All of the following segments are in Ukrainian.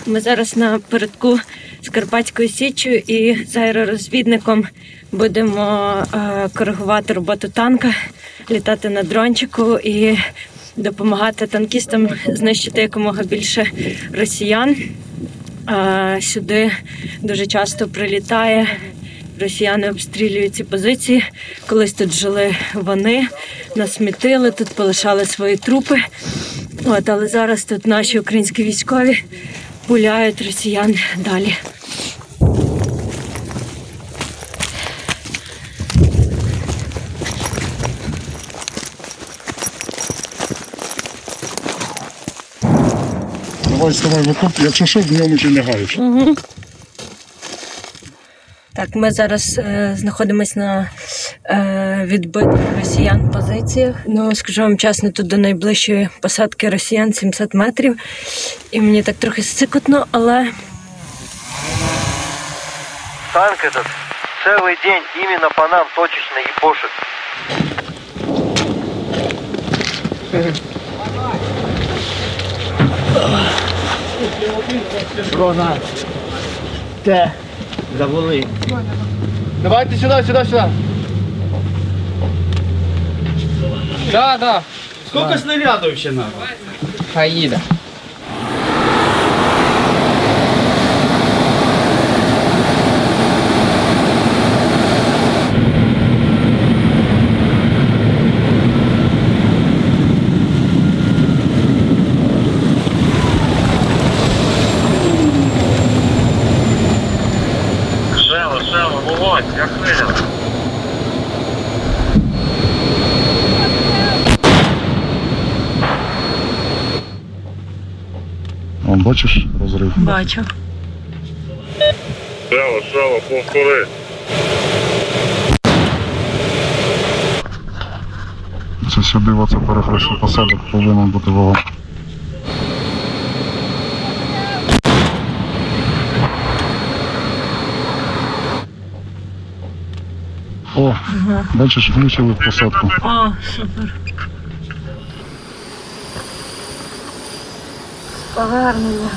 Ми зараз напередку з Карпатською Січчю і з аеророзвідником будемо коригувати роботу танка, літати на дрончику і допомагати танкістам знищити якомога більше росіян. Сюди дуже часто прилітає, росіяни обстрілюють ці позиції. Колись тут жили вони, насмітили, тут полишали свої трупи. Але зараз тут наші українські військові пуляють росіян далі. Давай, вставай в окоп, якщо що, в ньому чи лягаєш. Угу. Так, ми зараз знаходимося на відбитих росіян позиціях. Скажу вам чесно, тут до найближчої посадки росіян 700 метрів. І мені так трохи сикотно, але... Танк этот целый день именно по нам точечно ебошит. Рона. Те. Завали. Давайте сюда. Да. Сколько снарядов вообще надо? Хаида. Шева, вогонь, як хвиля. Вон, бачиш розрив? Бачу. Шева, повтори. Це сюди, оце перехресний посадок, повинен бути вогонь. О, бачиш, влучили в посадку. О, супер. Повернення.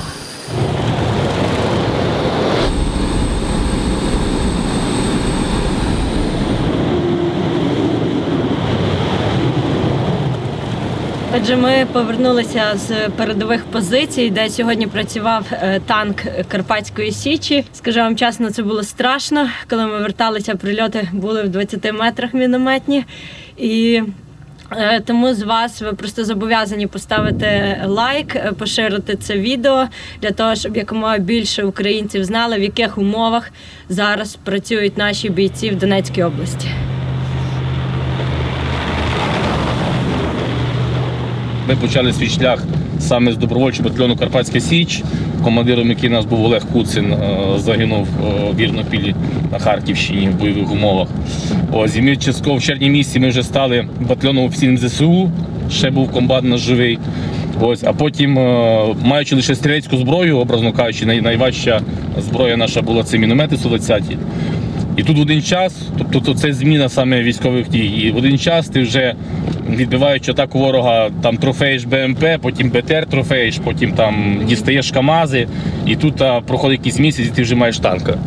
Отже, ми повернулися з передових позицій, де сьогодні працював танк Карпатської Січі. Скажу вам чесно, це було страшно. Коли ми верталися, прильоти були в 20 метрах мінометні. І тому з вас ви просто зобов'язані поставити лайк, поширити це відео, для того, щоб якомога більше українців знали, в яких умовах зараз працюють наші бійці в Донецькій області. Ми почали свій шлях саме з добровольчого батальйону Карпатська Січ, командиром який у нас був Олег Куцин, загинув в Вірнопілі на Харківщині в бойових умовах. І ми частково в червні місяці ми вже стали батальйоном офіційним ЗСУ, ще був комбат наш живий. А потім, маючи лише стрілецьку зброю, образно кажучи, найважча зброя наша була це міномети 120. І тут в один час, тобто це зміна саме військових дій, і в один час ти вже, відбиваючи атаку ворога, там трофеїш БМП, потім БТР трофеїш, потім там дістаєш КАМАЗи, і тут проходить якийсь місяць, і ти вже маєш танка.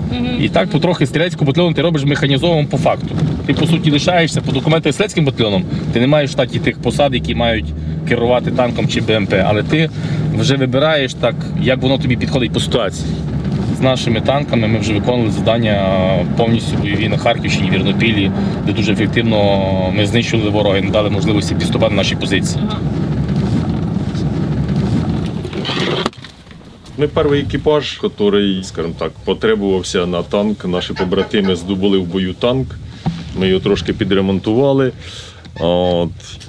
І так потрохи стрілецького батальйону ти робиш механізованим по факту. Ти, по суті, лишаєшся по документах стрілецьким батальйоном, ти не маєш в штаті тих посад, які мають керувати танком чи БМП, але ти вже вибираєш так, як воно тобі підходить по ситуації. З нашими танками ми вже виконували завдання повністю бойові на Харківщині, Вірнопілі, де дуже ефективно ми знищували ворога і не дали можливості підступати на наші позиції. Ми перший екіпаж, який, скажімо так, потребувався на танк. Наші побратими здобули в бою танк, ми його трошки підремонтували.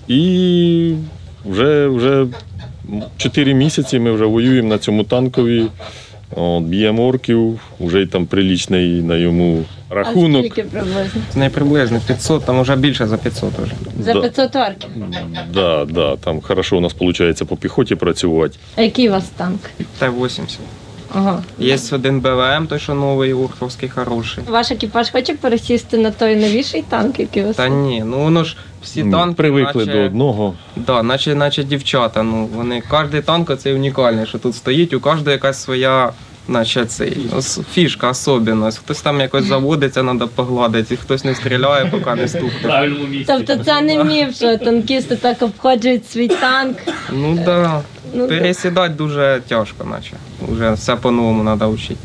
І вже 4 місяці ми вже воюємо на цьому танкові. Б'ємо орків, вже там прилічний на йому рахунок. А скільки приблизно? Не приблизно 500, там вже більше за 500 вже. За 500 орків? Да, там хорошо у нас виходить по піхоті працювати. А який у вас танк? Т-80. Ага. Є один БВМ, той, що новий, урховський, хороший. Ваш екіпаж хоче пересісти на той новіший танк, який у вас? Та ні, воно ж всі танки привикли наче, до одного. Да, наче дівчата. Ну, вони, кожен танк це унікальний, що тут стоїть, у кожного якась своя фішка, особливість. Хтось там якось заводиться, треба погладити, хтось не стріляє, поки не стукне. В правильному місці. Тобто це не міф, що танкісти так обходжують свій танк. Ну так, да. Пересідати дуже тяжко, наче. Вже все по-новому треба вчити.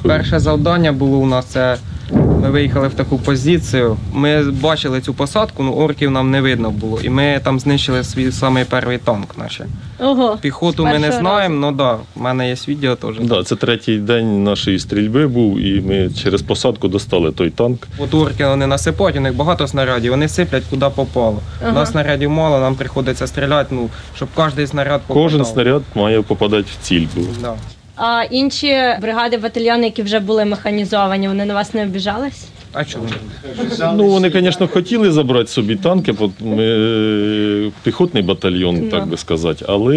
Перше завдання було у нас, це ми виїхали в таку позицію. Ми бачили цю посадку, ну орків нам не видно було. І ми там знищили свій самий перший танк. Наче. Ого. Піхоту ми не знаємо, але да, в мене є відео теж. Да, це третій день нашої стрільби був, і ми через посадку достали той танк. От орки вони насипають, у них багато снарядів, вони сиплять куди попало. У нас снарядів мало, нам приходиться стріляти, ну, щоб кожен снаряд попадав. Кожен снаряд має попадати в ціль. Да. А інші бригади, батальйони, які вже були механізовані, вони на вас не обіжались? А чому? Ну, вони, звісно, хотіли забрати собі танки, бо ми піхотний батальйон, так би сказати. Але,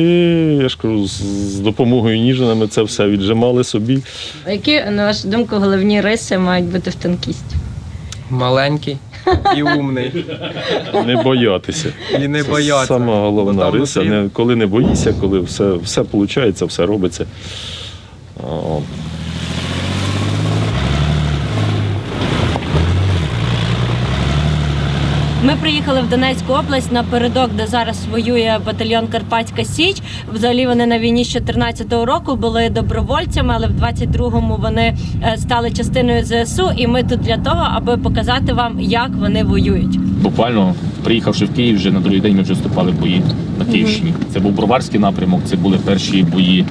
я ж кажу, з допомогою Ніжина ми це все віджимали собі. А які, на вашу думку, головні риси мають бути в танкістів? Маленький і умний. Не боятися. І не Це бояться. сама головна Бо там риса. внутрі- Коли не боїшся, коли все виходить, все робиться. О. Ми приїхали в Донецьку область напередок, де зараз воює батальйон Карпатська Січ. Взагалі вони на війні з 14-го року були добровольцями, але в 22-му вони стали частиною ЗСУ. І ми тут для того, аби показати вам, як вони воюють. Буквально приїхавши в Київ, вже на другий день ми вже вступали в бої на Київщині. Це був Броварський напрямок, це були перші бої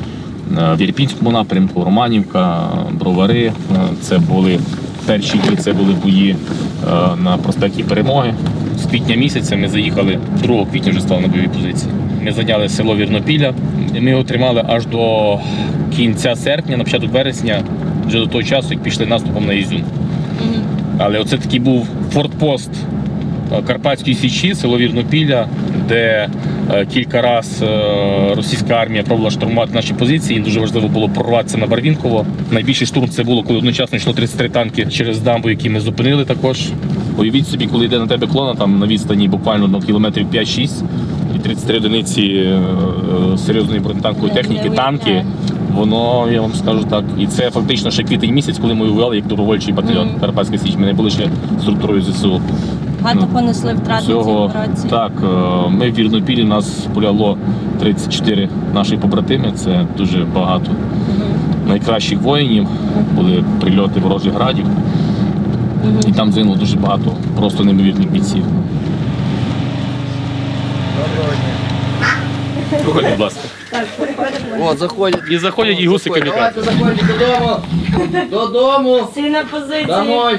в Ірпінському напрямку, Романівка, Бровари. Це були перші дні, це були бої на проспекті Перемоги. З квітня місяця ми заїхали, 2 квітня вже стали на бойові позиції. Ми зайняли село Вірнопілля. Ми його тримали аж до кінця серпня, на початок вересня, вже до того часу, як пішли наступом на Ізюм. Але оце такий був фортпост Карпатської Січі, село Вірнопілля, де кілька разів російська армія пробувала штурмувати наші позиції. Дуже важливо було прорватися на Барвінково. Найбільший штурм це було, коли одночасно йшло 33 танки через дамбу, які ми зупинили також. Уявіть собі, коли йде на тебе колона, там на відстані буквально кілометрів 5-6, і 33 одиниці серйозної бронетанкової техніки, танки. Воно, я вам скажу так, і це фактично ще квітень місяць, коли ми воювали як добровольчий батальйон Карпатська Січ. Ми не були ще структурою ЗСУ. Багато понесли втрати цій операції. Так, ми в Вірнопіллі, нас поляло 34 наші побратими, це дуже багато найкращих воїнів, були прильоти ворожих градів, і там загинуло дуже багато просто неймовірних бійців. Проходьте, будь ласка. Вот, заходит. І заходять і гуси камікадзе. Давайте заходите додому. Додому. Всі на позиції. Домой.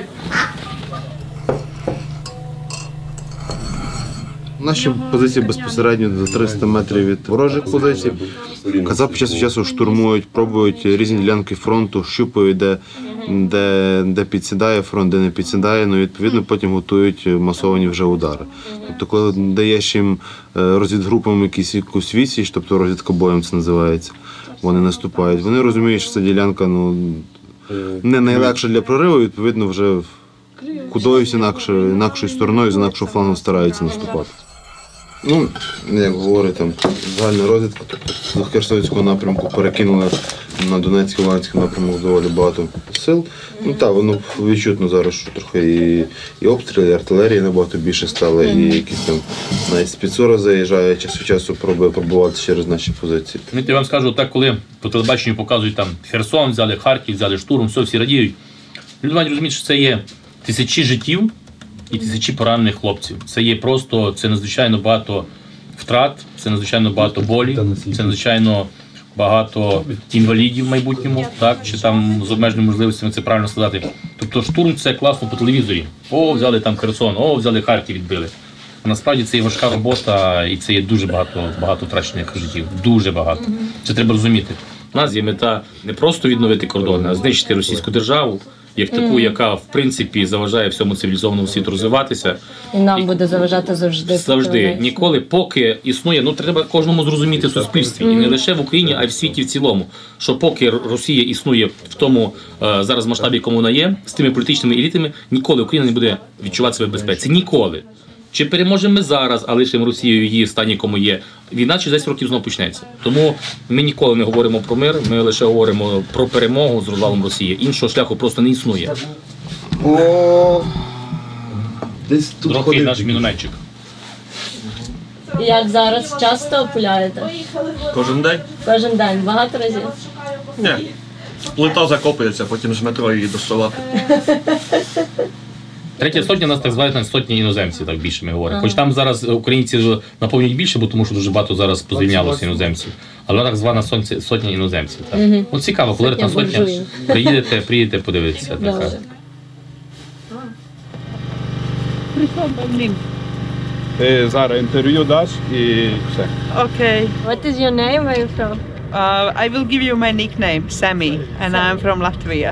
Наші позиції безпосередньо за 300 метрів від ворожих позицій. Казапи час від часу штурмують, пробують різні ділянки фронту, щупають, де підсідає фронт, де не підсідає. Ну, відповідно, потім готують масовані вже удари. Тобто, коли даєш їм розвідгрупам якусь відсіч, тобто розвідка боєм це називається, вони наступають. Вони розуміють, що ця ділянка не найлегша для прориву, відповідно, вже кудись інакшою стороною, з інакшого флангу стараються наступати. Ну, як говорить, там загальна розвідка, тобто з Херсонського напрямку перекинули на Донецький, Луганський напрямок доволі багато сил. Ну так, воно відчутно зараз, що трохи і обстріли, і артилерії набагато більше стало, і якісь там навіть спецура заїжджає, час від часу пробує пробувати через наші позиції. Я вам скажу, так коли по телебаченню показують там Херсон, взяли Харків, взяли штурм, все, всі радіють. Люди мають розуміти, що це є тисячі життів і тисячі поранених хлопців. Це є просто, це надзвичайно багато втрат, це надзвичайно багато болі, це надзвичайно багато інвалідів в майбутньому, так, чи там з обмеженими можливостями, це правильно сказати. Тобто штурм це класно по телевізорі. О, взяли там Херсон, о, взяли Харків, відбили. А насправді це є важка робота і це є дуже багато втрачених життів. Дуже багато. Це треба розуміти. У нас є мета не просто відновити кордони, а знищити російську державу, як таку, яка в принципі заважає всьому цивілізованому світу розвиватися. І нам буде заважати завжди. Завжди, ніколи, поки існує, треба кожному зрозуміти в суспільстві, і не лише в Україні, а й в світі в цілому, що поки Росія існує в тому зараз масштабі, якому вона є, з тими політичними елітами, ніколи Україна не буде відчувати себе в безпеці. Ніколи. Чи переможемо ми зараз, а лишимо Росію її в стані, якому є, війна через 10 років знову почнеться. Тому ми ніколи не говоримо про мир, ми лише говоримо про перемогу з розвалом Росії. Іншого шляху просто не існує. Десь тут Трохи наш мінометчик. Як зараз часто пуляєте? Кожен день? Кожен день, багато разів? Ні. Плита закопується, потім з метро її доставати. Третя сотня нас так звають сотні іноземців, так більше ми говоримо. Хоч там зараз українці наповнюють більше, бо тому що дуже багато зараз позвільнялося іноземців. Але так звана сотня іноземців. Так. От цікаво, коли там сотня, приїдете подивитися. Зараз інтерв'ю даш і все. Okay. What is your name? Where are you from? I will give you my nickname, Sammy, and I'm from Latvia.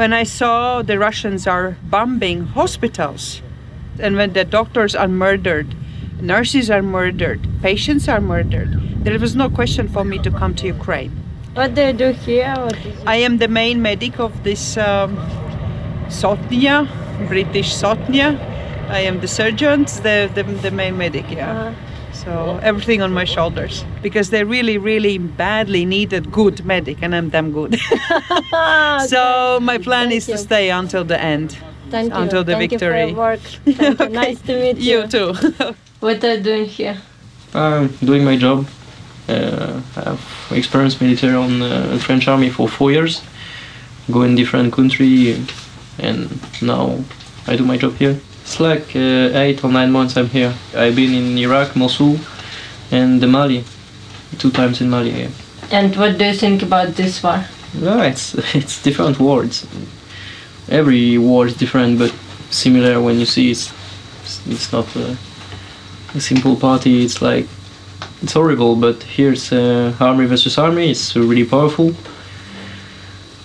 When I saw the Russians are bombing hospitals, and when the doctors are murdered, nurses are murdered, patients are murdered, there was no question for me to come to Ukraine. What do you do here? I am the main medic of this Sotnia, British Sotnia. I am the surgeon, the main medic, yeah. So everything on my shoulders because they really badly needed good medic and I'm damn good. So my plan is to stay until the end. Thank you. Until the victory. Thank you for your work. Thank you. Nice to meet you. You too. What are you doing here? Doing my job. I've experienced military on French army for 4 years. Go in different country and now I do my job here. It's like 8 or 9 months I'm here. I've been in Iraq, Mosul, and Mali. 2 times in Mali. Yeah. And what do you think about this war? No, it's different wars. Every war is different, but similar when you see it's not a simple party. It's like it's horrible, but here it's army versus army. It's really powerful,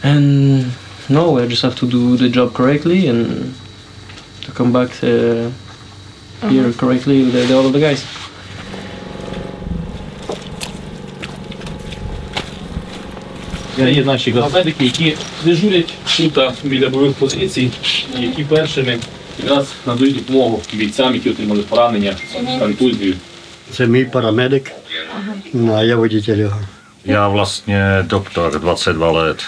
and no, I just have to do the job correctly and to come back here correctly with the all of the guys. Є наші газетики, які дежурять тут біля бойових позицій, які першими якраз надають допомогу бійцям, які отримали поранення, контузію. Це мій парамедик, а я водитель його. Já vlastně doktor, 22 let.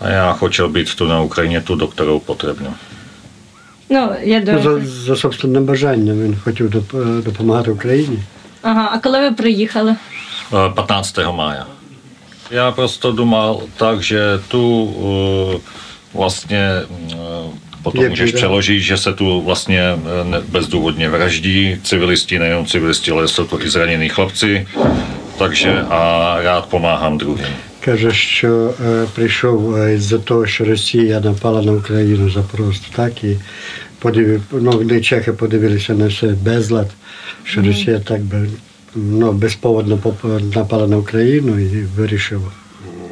A já chtěl být tu na Ukrajině tu doktorou potřebnou. Ну, я думаю. За собственним бажанням він хотів допомагати Україні. Ага, а коли ви приїхали? 15. mája. Já prostě думал tak, že tu vlastně potom můžeš přeložit, že se tu vlastně bezdůvodně vraždí civilisti, nejenom civilisti, ale jsou to i zranění chlapci, takže a rád pomáhám druhým. Каже, що прийшов із-за того, що Росія напала на Україну за просто так, і де чехи подивилися на все безлад, що Росія так би безповодно напала на Україну і вирішив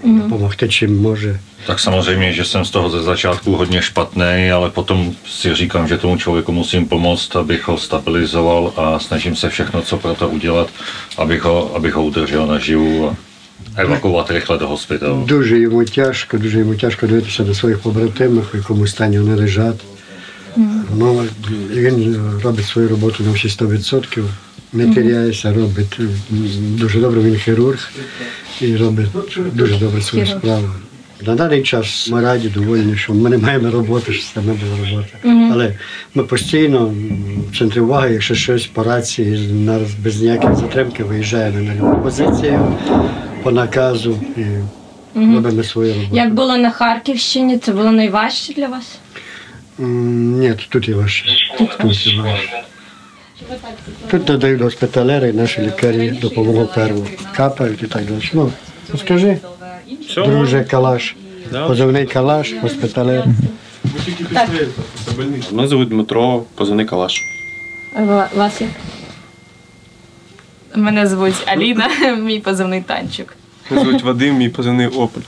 допомогти, čím може. Tak samozřejmě, že jsem z toho ze začátku hodně špatný, ale potom si říkám, že tomu člověku musím pomoct, abych ho stabilizoval a snažím se všechno, co pro to udělat, abych ho udržel naživu a evakuovat rychle do hospitalu. Дуже йому тяжко дивитися на своїх побратимів, в якому стані вони лежать. Ну, він робить свою роботу на всі 100%, не теряється, робить дуже добре, він хірург і робить дуже добре свою справу. На даний час ми раді, довольні, що ми не маємо роботи, що це не буде робота. Але ми постійно в центрі уваги, якщо щось по рації, без ніяких затримки виїжджаємо на любу позицію, по наказу і робимо свою роботу. Як було на Харківщині, це було найважче для вас? Ні, тут і важче. Тут надають госпіталери, наші лікарі допомогу перву. Капають і так далі. Ну, скажи, друже Калаш, позивний Калаш, госпіталер. Мене звуть Дмитро, позивний Калаш. Вас як? Мене звуть Аліна, мій позивний Танчик. Мене звуть Вадим, мій позивний Опель.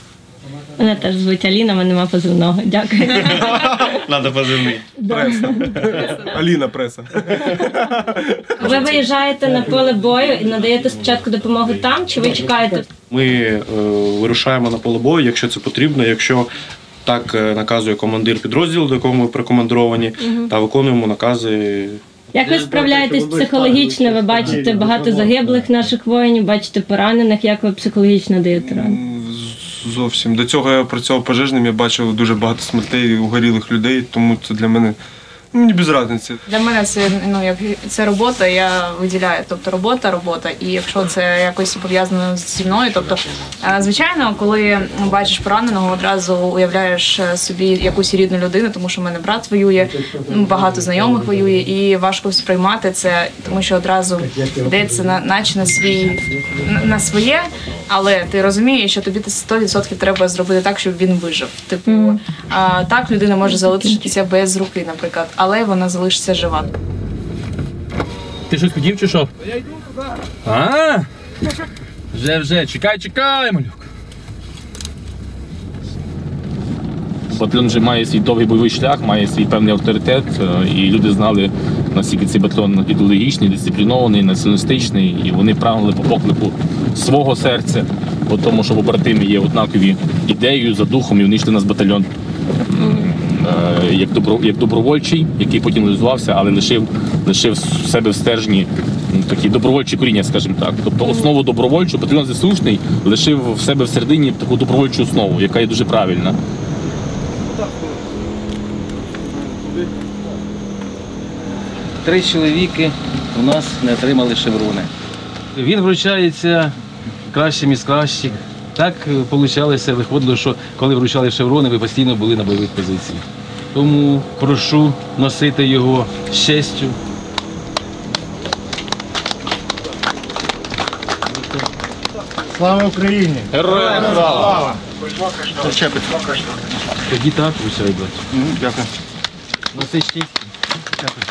Мене теж звуть Аліна, мене нема позивного. Дякую. Надо позивний. Преса. Аліна Преса. Ви виїжджаєте на поле бою і надаєте спочатку допомогу там, чи ви чекаєте? Ми вирушаємо на поле бою, якщо це потрібно, якщо так наказує командир підрозділу, до якого ми прикомандировані, та виконуємо накази Як ви справляєтесь психологічно? Ви бачите багато загиблих наших воїнів, бачите поранених. Як ви психологічно даєте раду? Зовсім. До цього я працював пожежним, я бачив дуже багато смертей, угорілих людей, тому це для мене мені без разниці. Для мене це, як це робота, я виділяю. Тобто робота. І якщо це якось пов'язано зі мною, тобто, звичайно, коли бачиш пораненого, одразу уявляєш собі якусь рідну людину, тому що в мене брат воює, багато знайомих воює, і важко сприймати це, тому що одразу йдеться наче на своє, але ти розумієш, що тобі 100% треба зробити так, щоб він вижив. Типу, так людина може залишитися без руки, наприклад, але вона залишиться жива. Ти щось хотів чи що? Я йду туди. Вже. Чекай, малюк. Батальйон вже має свій довгий бойовий шлях, має свій певний авторитет, і люди знали, наскільки цей батальйон ідеологічний, дисциплінований, націоналістичний, і вони прагнули по поклику свого серця, по тому, що в побратимі є однакові ідеєю, за духом, і вони йшли на батальйон як добровольчий, який потім реалізувався, але лишив в себе в стержні такі добровольчі коріння, скажімо так. Тобто основу добровольчу, батальйон ЗСУшний лишив в себе всередині таку добровольчу основу, яка є дуже правильна. Три чоловіки у нас не отримали шеврони. Він вручається кращим із кращих. Так виходило, що коли вручали шеврони, ви постійно були на бойових позиціях. Тому прошу носити його з честю. Слава Україні! Героям слава! Тоді так вручаю, брат. Дякую. Носи честь. Дякую.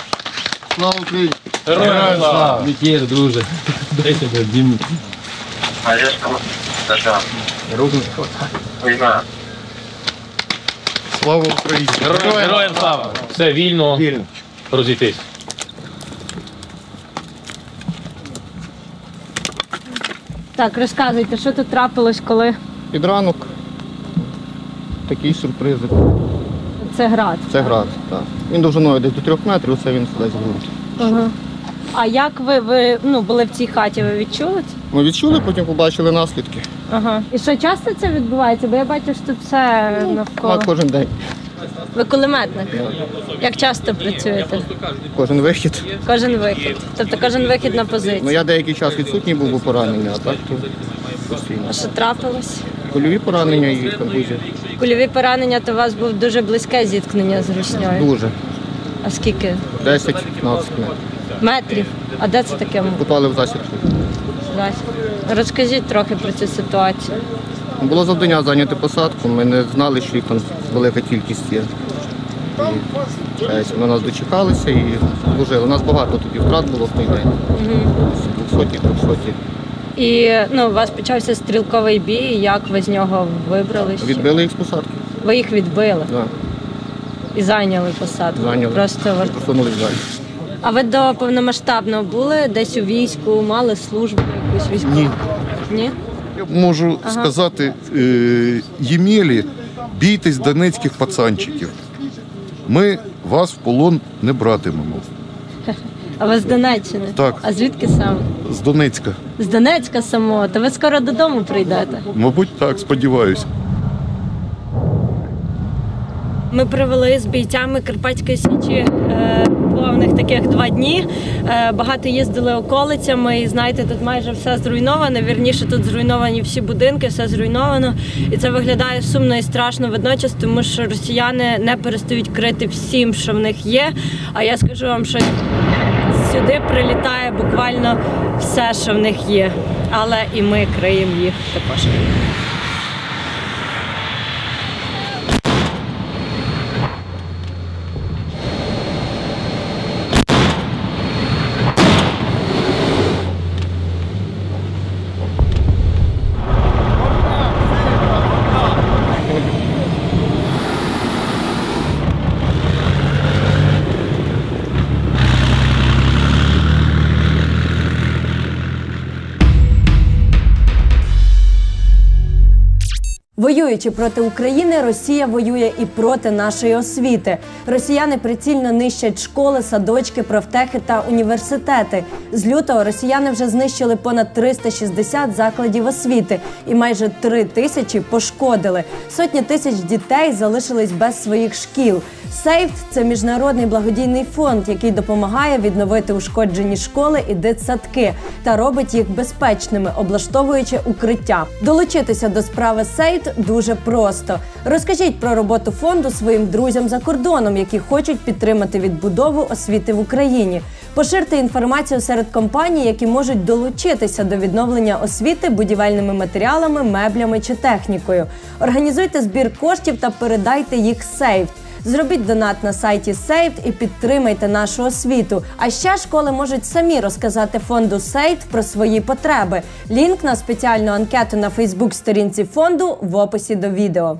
Слава Україні! Героям слава! Вітєр, друже. Дай тебе, Дім. Слава Україні! Героям слава! Все, вільно. Розійтись. Так, розказуйте, що тут трапилось, коли? Під ранок такі сюрпризи. Це град? Це град, так. Він довжиною десь до 3 метрів, це він десь в ґрунт. Ага. А як ви були в цій хаті, ви відчули це? Ми відчули, потім побачили наслідки. Ага. І що часто це відбувається? Бо я бачу, що тут все навколо. Кожен день. Ви кулеметник? Як часто працюєте? Кожен вихід. Кожен вихід. Тобто кожен вихід на позицію? Ну я деякий час відсутній був у поранення, а так то постійно. А що трапилось? Кульові поранення і контузія. Кульові поранення, то у вас був дуже близьке зіткнення з руснею? Дуже. А скільки? 10-15 метрів. Метрів? А де це таке? Попали в засідку. Розкажіть трохи про цю ситуацію. Було завдання зайняти посадку, ми не знали, що їх там велика кількість є. Ми нас дочекалися і служили. У нас багато тоді втрат було в той день. 200-300. І у вас почався стрілковий бій, як ви з нього вибралися? Відбили їх з посадки. Ви їх відбили? Так. І зайняли посадку? Зайняли. Просунулись далі. А ви до повномасштабного були десь у війську, мали службу якусь військову? Ні. Ні? Я можу сказати, Ємелі, бійтесь донецьких пацанчиків. Ми вас в полон не братимемо. А ви з Донеччини? Так. А звідки саме? З Донецька. З Донецька самого? То ви скоро додому прийдете? Мабуть, так, сподіваюся. Ми провели з бійцями Карпатської Січі повних таких 2 дні. Багато їздили околицями і, знаєте, тут майже все зруйновано. Вірніше, тут зруйновані всі будинки, все зруйновано. І це виглядає сумно і страшно водночас, тому що росіяни не перестають крити всім, що в них є. А я скажу вам, що сюди прилітає буквально все, що в них є. Але і ми криємо їх також. Воюючи проти України, Росія воює і проти нашої освіти. Росіяни прицільно нищать школи, садочки, профтехи та університети. З лютого росіяни вже знищили понад 360 закладів освіти і майже 3 тисячі пошкодили. Сотні тисяч дітей залишились без своїх шкіл. Сейф – це міжнародний благодійний фонд, який допомагає відновити ушкоджені школи і дитсадки та робить їх безпечними, облаштовуючи укриття. Долучитися до справи Сейф дуже просто. Розкажіть про роботу фонду своїм друзям за кордоном, які хочуть підтримати відбудову освіти в Україні. Поширте інформацію серед компаній, які можуть долучитися до відновлення освіти будівельними матеріалами, меблями чи технікою. Організуйте збір коштів та передайте їх Сейф. Зробіть донат на сайті Сейф і підтримайте нашу освіту. А ще школи можуть самі розказати фонду Сейф про свої потреби. Лінк на спеціальну анкету на Фейсбук-сторінці фонду в описі до відео.